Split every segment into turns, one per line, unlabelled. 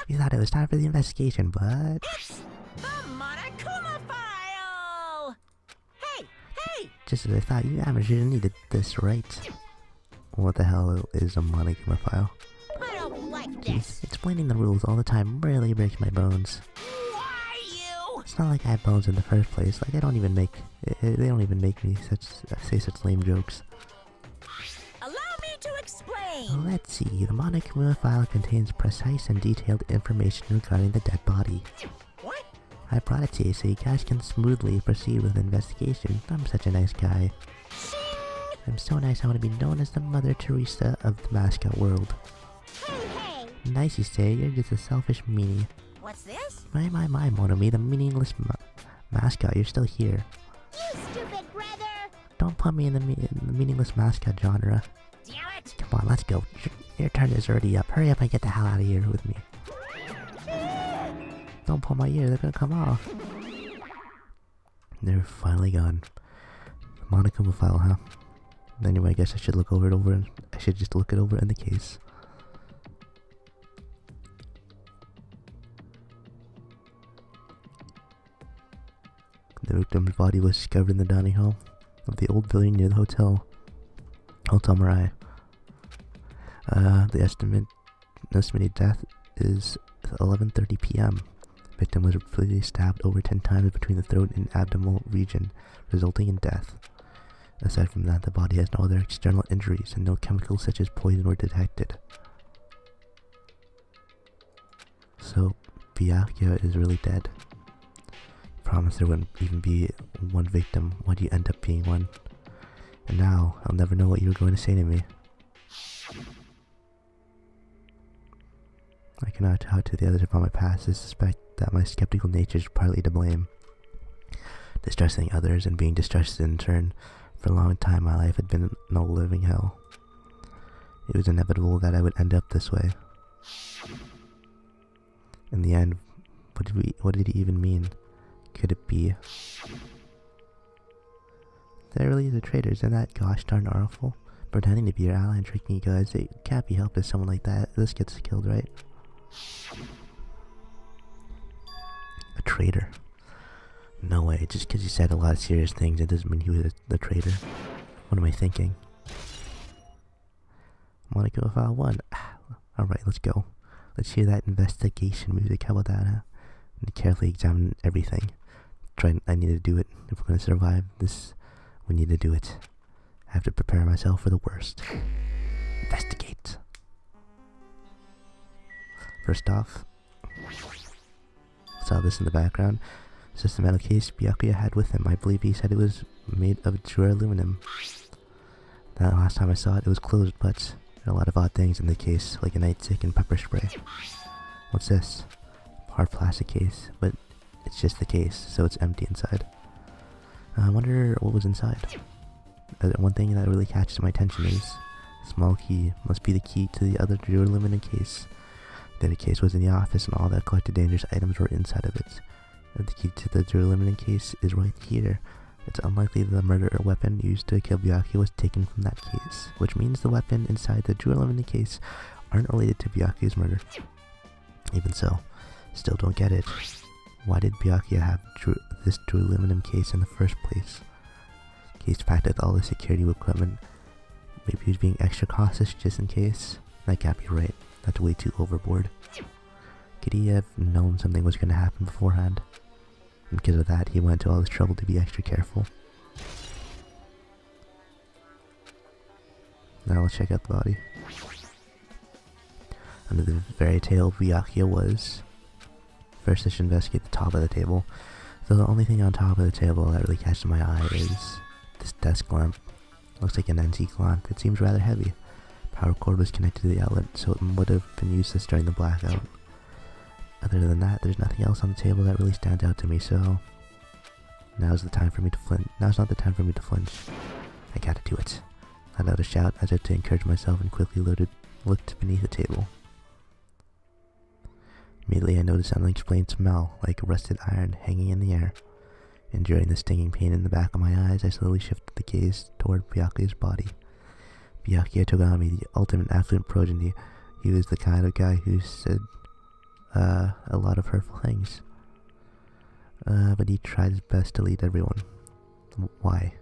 We thought it was time for the investigation, but...
It's the Monokuma file! Hey! Hey!
Just as I thought, you amateurs needed this, right? What the hell is a Monokuma file?
I don't like
Jeez,
this!
explaining the rules all the time really breaks my bones.
Why you?
It's not like I have bones in the first place. Like, they don't even make me say such lame jokes.
Allow me to explain!
Let's see, the Monokuma file contains precise and detailed information regarding the dead body.
What?
I brought it to you so you guys can smoothly proceed with the investigation. I'm such a nice guy.
Shing!
I'm so nice I want to be known as the Mother Teresa of the mascot world.
Hey, hey!
Nice you say, you're just a selfish meanie.
What's this?
My, Monomi, the meaningless mascot, you're still here.
You stupid brother!
Don't put me in the meaningless mascot genre.
Damn it!
Come on, let's go. Your turn is already up. Hurry up and get the hell out of here with me. Don't pull my ear, they're gonna come off. They're finally gone. Monokuma file, huh? Anyway, I guess I should I should just look it over in the case. The victim's body was discovered in the dining hall of the old building near the Hotel Mirai. The estimated death is 11:30 p.m. Victim was repeatedly stabbed over 10 times between the throat and abdominal region, resulting in death. Aside from that, the body has no other external injuries and no chemicals such as poison were detected. So, Byakuya is really dead. Promised there wouldn't even be one victim. Why'd you end up being one? And now, I'll never know what you were going to say to me. I cannot talk to the others about my past. I suspect that my skeptical nature is partly to blame. Distrusting others and being distrusted in turn. For a long time, my life had been a living hell. It was inevitable that I would end up this way. In the end, what did he even mean? Could it be? There really is a traitor, isn't that gosh darn awful? Pretending to be your ally and tricking you guys, it can't be helped if someone like this gets killed, right? A traitor? No way, just because he said a lot of serious things, it doesn't mean he was the traitor. What am I thinking? Monokuma File 1. Alright, let's go. Let's hear that investigation music. How about that, huh? And carefully examine everything. I need to do it. If we're going to survive this, we need to do it. I have to prepare myself for the worst. Investigate. First off, saw this in the background. It's just a metal case Byakuya had with him. I believe he said it was made of true aluminum. That last time I saw it was closed, but there are a lot of odd things in the case, like a nightstick and pepper spray. What's this? Hard plastic case, but it's just the case, so it's empty inside. I wonder what was inside. One thing that really catches my attention is a small key. Must be the key to the other true aluminum case. Then the case was in the office and all the collected dangerous items were inside of it. The key to the true aluminum case is right here. It's unlikely the murder or weapon used to kill Byakuya was taken from that case, which means the weapon inside the true aluminum case aren't related to Byakuya's murder. Even so, still don't get it. Why did Byakuya have this true aluminum case in the first place? Case packed with all the security equipment. Maybe he was being extra cautious just in case? That can't be right. That's way too overboard. Could he have known something was going to happen beforehand? And because of that, he went to all this trouble to be extra careful. Now let's check out the body. Under the very tale Byakuya was. First I should investigate the top of the table. So the only thing on top of the table that really catches my eye is this desk lamp. Looks like an antique lamp. It seems rather heavy. Power cord was connected to the outlet, so it would have been useless during the blackout. Other than that, there's nothing else on the table that really stands out to me, so now's the time for me to flinch. Now's not the time for me to flinch. I gotta do it. I let out a shout as if to encourage myself and quickly looked beneath the table. Immediately I noticed an unexplained smell, like rusted iron, hanging in the air. Enduring the stinging pain in the back of my eyes, I slowly shifted the gaze toward Byakuya's body. Byakuya Togami, the ultimate affluent progeny. He was the kind of guy who said, a lot of hurtful things. But he tried his best to lead everyone. Why?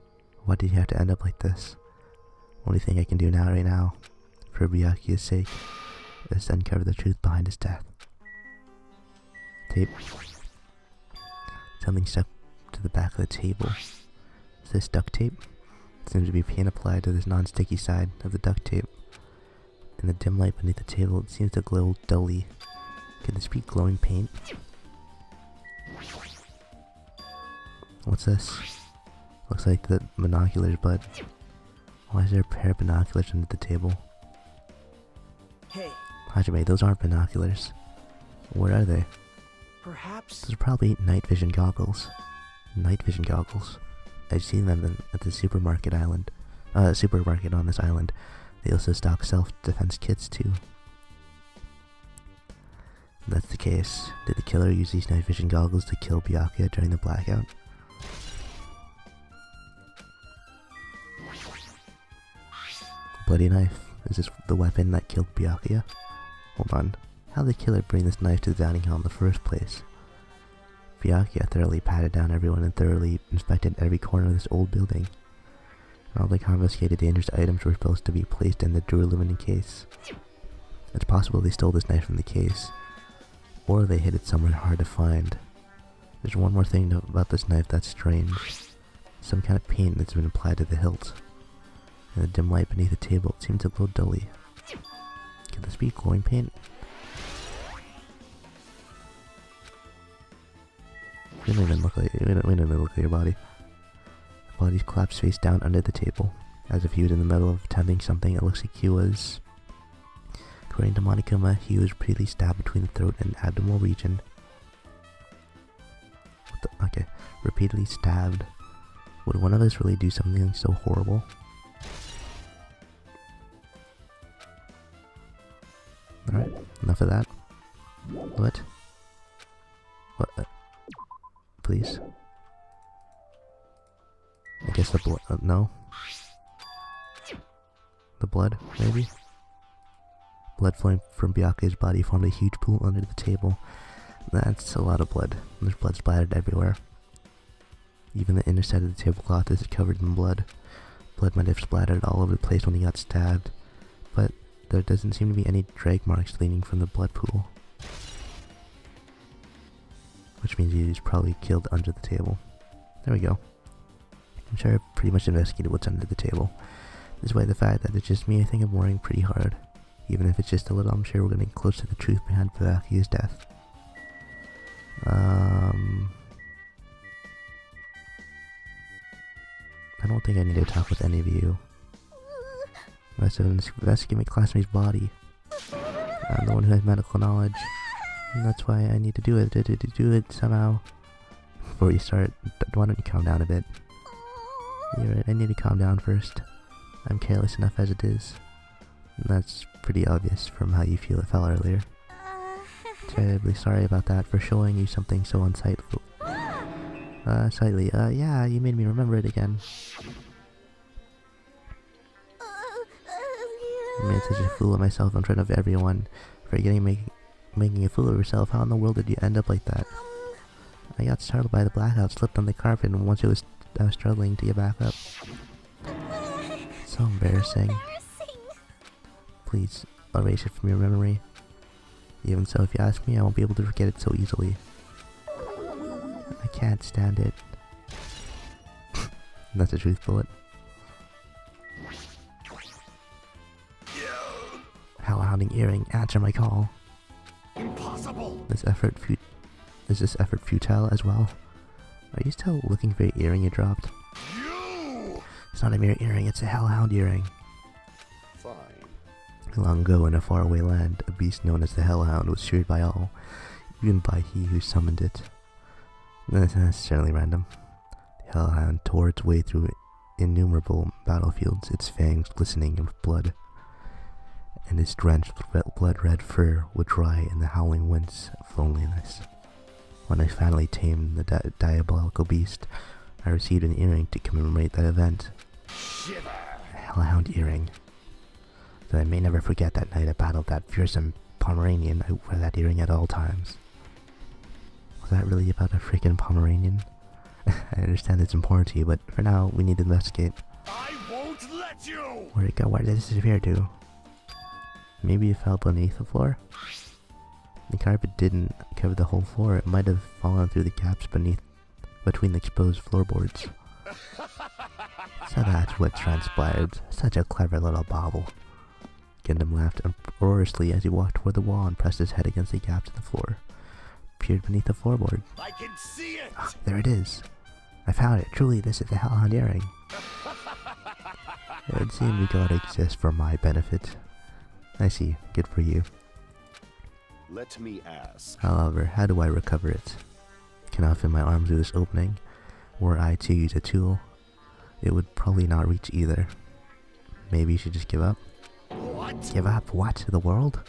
Why did he have to end up like this? Only thing I can do now, right now, for Byakuya's sake, is to uncover the truth behind his death. Tape. Something stuck to the back of the table. Is this duct tape? It seems to be paint applied to this non-sticky side of the duct tape. In the dim light beneath the table, it seems to glow dully. Could this be glowing paint? What's this? Looks like the binoculars, but why is there a pair of binoculars under the table?
Hey,
Hajime, those aren't binoculars. What are they?
perhaps...
Those are probably night vision goggles. Night vision goggles. I've seen them at the supermarket on this island. They also stock self-defense kits too. If that's the case, did the killer use these night vision goggles to kill Byakuya during the blackout? Bloody knife. Is this the weapon that killed Byakuya? Hold on. How did the killer bring this knife to the dining hall in the first place? Byakuya thoroughly patted down everyone and thoroughly inspected every corner of this old building. And all the confiscated dangerous items were supposed to be placed in the aluminum case. It's possible they stole this knife from the case, or they hid it somewhere hard to find. There's one more thing about this knife that's strange. Some kind of paint that's been applied to the hilt. In the dim light beneath the table, it seemed to glow dully. Could this be glowing paint? We don't even look like your body. The body's collapsed face down under the table, as if he was in the middle of attempting something. It looks like he was. According to Monokuma, he was repeatedly stabbed between the throat and abdominal region. Okay, repeatedly stabbed. Would one of us really do something so horrible? Alright, enough of that. What? What? Please? I guess the blood. No? The blood, maybe? Blood flowing from Byakuya's body formed a huge pool under the table. That's a lot of blood. There's blood splattered everywhere. Even the inner side of the tablecloth is covered in blood. Blood might have splattered all over the place when he got stabbed, but there doesn't seem to be any drag marks leading from the blood pool. Which means he was probably killed under the table. There we go. I'm sure I've pretty much investigated what's under the table. Despite the fact that it's just me, I think I'm worrying pretty hard. Even if it's just a little, I'm sure we're getting close to the truth behind Byakuya's death. I don't think I need to talk with any of you. Let's investigate my classmate's body. I'm the one who has medical knowledge. And that's why I need to do it, to do it somehow. Before you start, why don't you calm down a bit? You're right, I need to calm down first. I'm careless enough as it is. And that's pretty obvious from how you feel it fell earlier. Terribly sorry about that, for showing you something so unsightful. Slightly, yeah, you made me remember it again. I made such a fool of myself in front of everyone, making a fool of yourself. How in the world did you end up like that? I got startled by the blackout, slipped on the carpet, and once I was struggling to get back up. So embarrassing. Please, erase it from your memory. Even so, if you ask me, I won't be able to forget it so easily. I can't stand it. That's a truth bullet. Hellhounding earring, answer my call.
Impossible!
Is this effort futile as well? Are you still looking for your earring you dropped? It's not a mere earring, it's a hellhound earring.
Fine.
Long ago in a faraway land, a beast known as the Hellhound was feared by all, even by he who summoned it. That's necessarily random. The Hellhound tore its way through innumerable battlefields, its fangs glistening with blood, and its drenched blood-red fur would dry in the howling winds of loneliness. When I finally tamed the diabolical beast, I received an earring to commemorate that event. A Hellhound earring. That I may never forget that night I battled that fearsome Pomeranian. I wear that earring at all times. Was that really about a freaking Pomeranian? I understand it's important to you, but for now, we need to investigate.
I won't let you!
Where'd it go? Where did it disappear to? Maybe it fell beneath the floor? The carpet didn't cover the whole floor. It might have fallen through the gaps between the exposed floorboards. So that's what transpired. Such a clever little bauble. Gundam laughed uproariously as he walked toward the wall and pressed his head against the gaps in the floor. Peered beneath the floorboard.
I can see it!
Ah, there it is. I found it. Truly, this is the Hellhound earring. It would seem you gotta exist for my benefit. I see. Good for you.
Let me ask.
However, how do I recover it? Can I fit my arm through this opening? Were I to use a tool, it would probably not reach either. Maybe you should just give up?
What?
Give up? What? The world?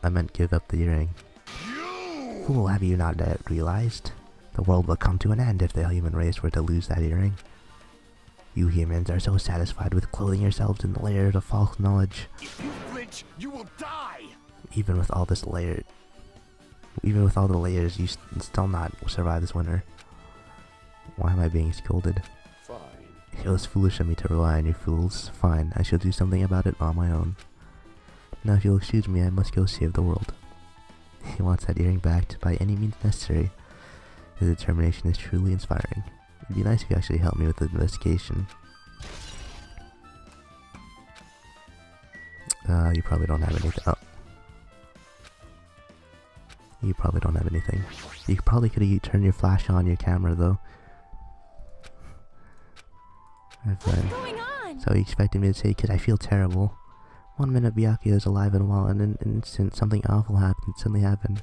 I meant give up the earring.
You!
Fool, have you not realized? The world will come to an end if the human race were to lose that earring. You humans are so satisfied with clothing yourselves in layers of false knowledge.
If you flinch, you will die!
Even with all the layers, you still not survive this winter. Why am I being scolded?
Fine.
It was foolish of me to rely on you fools. Fine, I shall do something about it on my own. Now if you'll excuse me, I must go save the world. He wants that earring back by any means necessary. His determination is truly inspiring. It'd be nice if you actually helped me with the investigation. You probably don't have anything. Oh. You probably don't have anything. You probably could have turned your flash on your camera though.
What's going on?
So you expected me to say, "Cause I feel terrible." One minute Byakuya is alive and well, and in an instant something awful suddenly happened.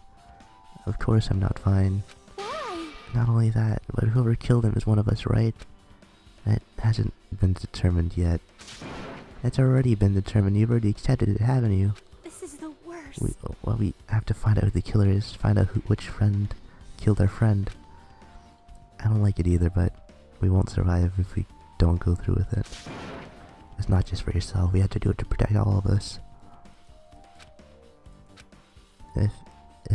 Of course I'm not fine.
Why?
Not only that, but whoever killed him is one of us, right? That hasn't been determined yet. It's already been determined. You've already accepted it, haven't you?
This is the worst.
We have to find out who the killer is. Find out which friend killed our friend. I don't like it either, but we won't survive if we don't go through with it. It's not just for yourself. We have to do it to protect all of us. If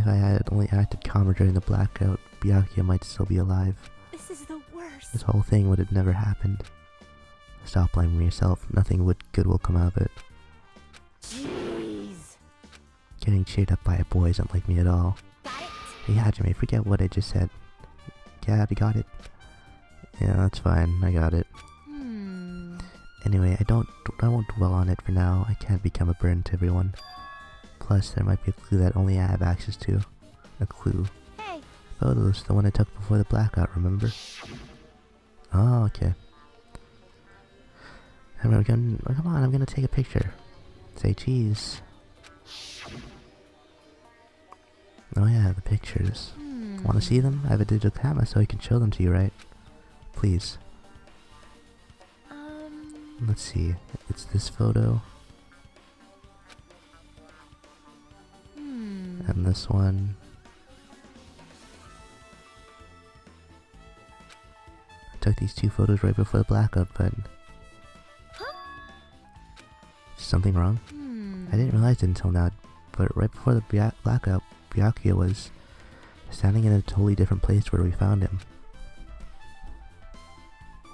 I had only acted calmer during the blackout, Byakuya might still be alive.
This is the worst.
This whole thing would have never happened. Stop blaming yourself. Nothing good will come out of it.
Jeez.
Getting cheered up by a boy isn't like me at all.
Got it?
Hey Hajime, forget what I just said. Yeah, you got it. Yeah, that's fine. I got it. Anyway, I won't dwell on it for now. I can't become a burden to everyone. Plus, there might be a clue that only I have access to. A clue.
Hey.
Photos, the one I took before the blackout, remember? Oh, okay. Come on, I'm gonna take a picture. Say cheese. Oh yeah, the pictures. Wanna see them? I have a digital camera so I can show them to you, right? Please. Let's see. It's this photo. And this one. I took these two photos right before the blackout, but... Is something wrong? I didn't realize it until now, but right before the blackout, Byakuya was standing in a totally different place where we found him.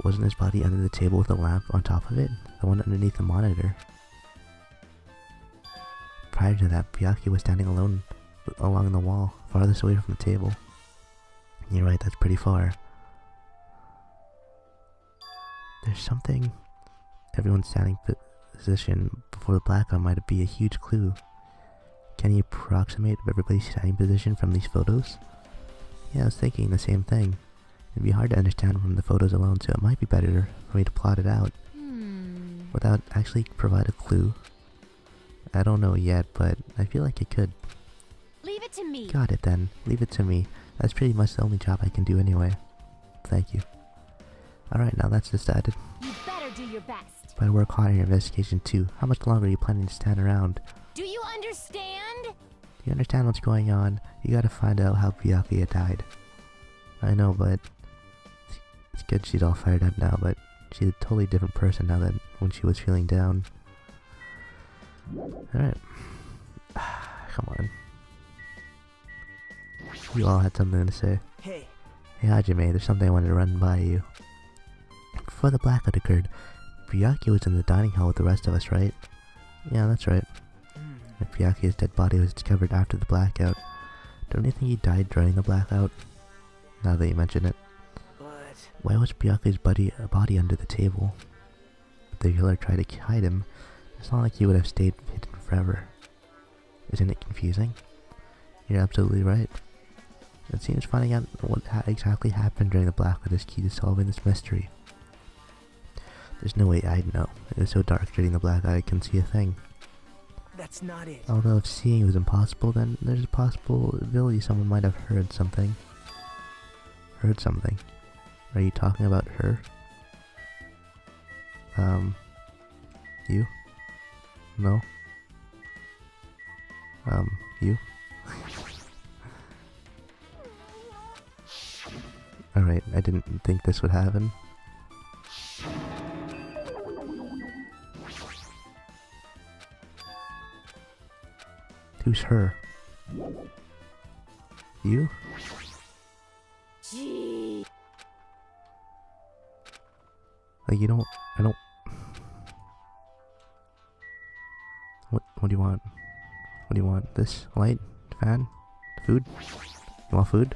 Wasn't his body under the table with a lamp on top of it? The one underneath the monitor. Prior to that, Byakuya was standing alone along the wall, farthest away from the table. You're right, that's pretty far. There's something... Everyone's standing position before the blackout might be a huge clue. Can you approximate everybody's standing position from these photos? Yeah, I was thinking the same thing. It'd be hard to understand from the photos alone, so it might be better for me to plot it out without actually provide a clue. I don't know yet, but I feel like it could.
Leave it to me.
Got it then. Leave it to me. That's pretty much the only job I can do anyway. Thank you. Alright, now that's decided.
You better do your best.
But work hard on your investigation too. How much longer are you planning to stand around?
Do you understand?
Do you understand what's going on? You gotta find out how Byakuya died. I know, but... It's good she's all fired up now, but she's a totally different person now than when she was feeling down. Alright. Come on. You all had something to say.
Hey.
Hey Hajime, there's something I wanted to run by you. Before the blackout occurred, Byakuya was in the dining hall with the rest of us, right? Yeah, that's right. And Byakuya's dead body was discovered after the blackout. Don't you think he died during the blackout? Now that you mention it.
But
Why was Byakuya's body under the table? If the killer tried to hide him, it's not like he would have stayed hidden forever. Isn't it confusing? You're absolutely right. It seems finding out what exactly happened during the blackout is key to solving this mystery. There's no way I'd know. It was so dark during the blackout I couldn't see a thing.
that's not it.
Although if seeing was impossible, then there's a possibility someone might have heard something. Heard something? Are you talking about her? You? No? You? Alright, I didn't think this would happen. Who's her? You?
Gee.
Like I don't... What do you want? What do you want? This? Light? Fan? Food? You want food?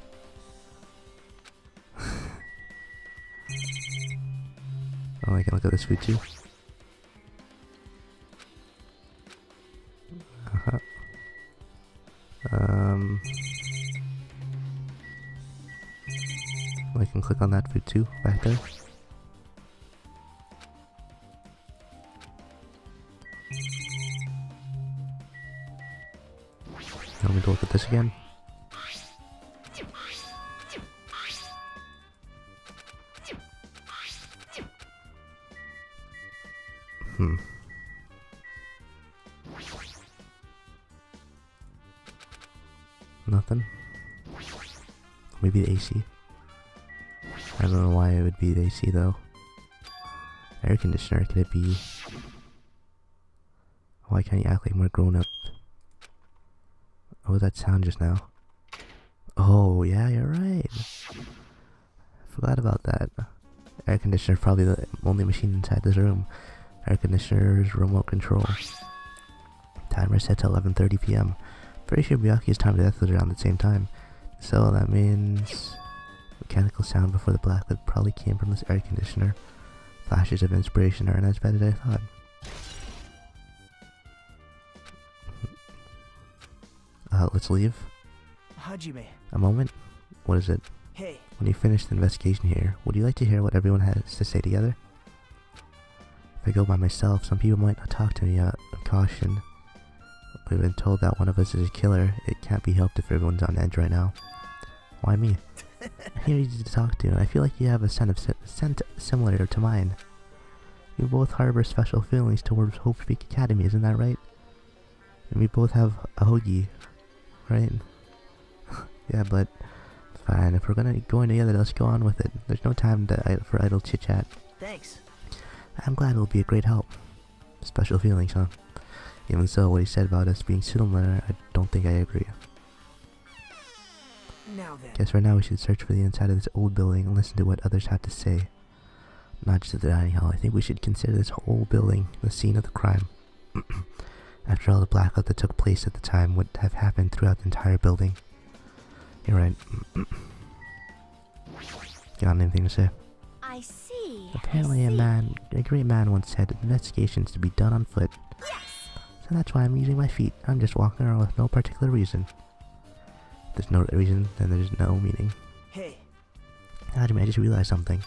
Oh, I can look at this food too. I can click on that food too, back there. Want me to look at this again? Nothing. Maybe the AC. I don't know why it would be the AC though. Air conditioner, could it be? Why can't you act like more grown up? What was that sound just now? Oh yeah, you're right. Forgot about that. Air conditioner is probably the only machine inside this room. Air conditioner's remote control. Timer set to 11:30 p.m. Pretty sure Byakuya's time of death was around the same time. So that means mechanical sound before the blackout probably came from this air conditioner. Flashes of inspiration aren't as bad as I thought. Let's leave.
Hajime.
A moment? What is it?
Hey.
When you finish the investigation here, would you like to hear what everyone has to say together? If I go by myself, some people might not talk to me out of caution. We've been told that one of us is a killer. It can't be helped if everyone's on edge right now. Why me? You're easy to talk to, and I feel like you have a scent similar to mine. We both harbor special feelings towards Hope Peak Academy, isn't that right? And we both have a hoagie, right? Yeah, but fine. If we're going together, let's go on with it. There's no time for idle chit chat.
Thanks.
I'm glad it'll be a great help. Special feelings, huh? Even so, what he said about us being similar, I don't think I agree.
Now then.
Guess right now we should search for the inside of this old building and listen to what others have to say. Not just at the dining hall. I think we should consider this whole building the scene of the crime. After all, the blackout that took place at the time would have happened throughout the entire building. You're right. Got anything to say?
I see.
Apparently a great man once said investigations to be done on foot.
Yes.
So that's why I'm using my feet. I'm just walking around with no particular reason. If there's no reason, then there's no meaning.
Hey.
Hajime, I just realized something.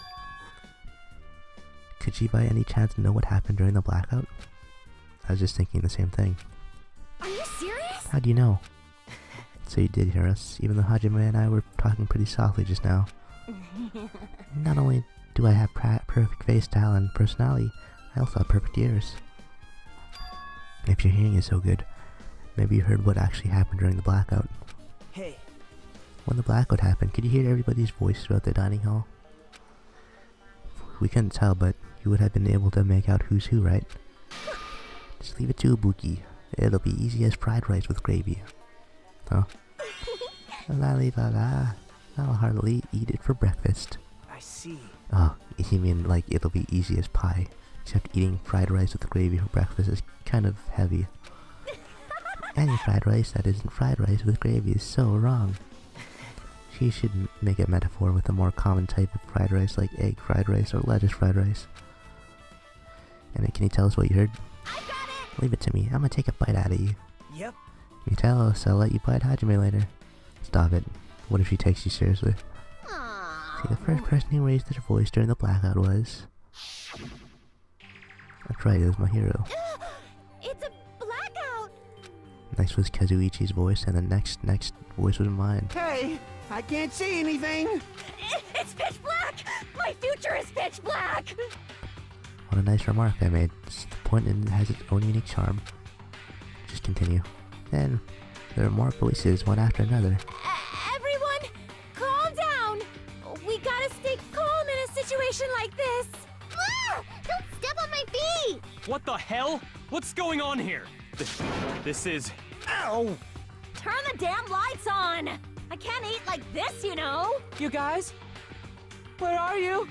Could she by any chance know what happened during the blackout? I was just thinking the same thing.
Are you serious?
How do you know? So you did hear us, even though Hajime and I were talking pretty softly just now. Not only do I have perfect face style and personality, I also have perfect ears. If your hearing is so good, maybe you heard what actually happened during the blackout.
Hey.
When the blackout happened, could you hear everybody's voice throughout the dining hall? We couldn't tell, but you would have been able to make out who's who, right? Just leave it to Ibuki. It'll be easy as fried rice with gravy. Oh. La li la la. I'll hardly eat it for breakfast.
I see.
Oh, you mean like it'll be easy as pie. Except eating fried rice with gravy for breakfast is kind of heavy. Any fried rice that isn't fried rice with gravy is so wrong. She should make a metaphor with a more common type of fried rice like egg fried rice or lettuce fried rice. And can you tell us what you heard?
I got it!
Leave it to me. I'm gonna take a bite out of you.
Yep.
You tell us, I'll let you bite Hajime later. Stop it. What if she takes you seriously?
Aww.
See, the first person who raised their voice during the blackout was... That's right, it was my hero.
It's a blackout!
Next was Kazuichi's voice, and the next voice was mine.
Hey, I can't see anything.
It's pitch black! My future is pitch black!
What a nice remark I made. It's the point and it has its own unique charm. Just continue. Then, there are more voices, one after another.
Everyone, calm down! We gotta stay calm in a situation like this!
Ah! Don't step on my feet!
What the hell? What's going on here? This is...
Ow!
Turn the damn lights on! I can't eat like this, you know!
You guys? Where are you?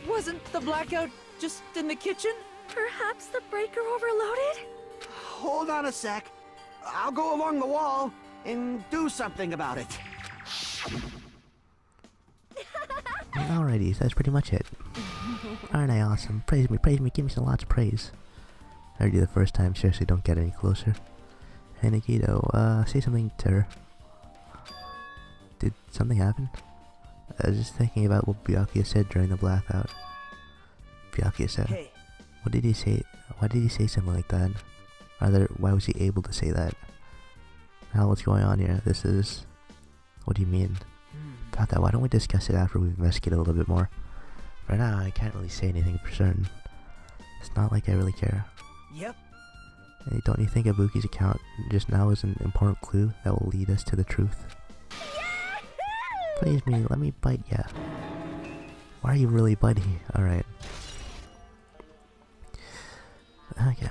Wasn't the blackout just in the kitchen?
Perhaps the breaker overloaded?
Hold on a sec. I'll go along the wall and do something about it.
Alrighty, that's pretty much it. Aren't I awesome? Praise me, give me some lots of praise. I heard you the first time, seriously don't get any closer. Hey Nikito, say something to her. Did something happen? I was just thinking about what Byakuya said during the blackout. Byakuya said,
Hey.
what did he say? Why did he say something like that? Rather, why was he able to say that? Now what's going on here? This is... What do you mean? About that, why don't we discuss it after we've investigated a little bit more? Right now, I can't really say anything for certain. It's not like I really care.
Yep.
Hey, don't you think Ibuki's account just now is an important clue that will lead us to the truth? Praise me, let me bite ya. Why are you really biting? Alright. Okay.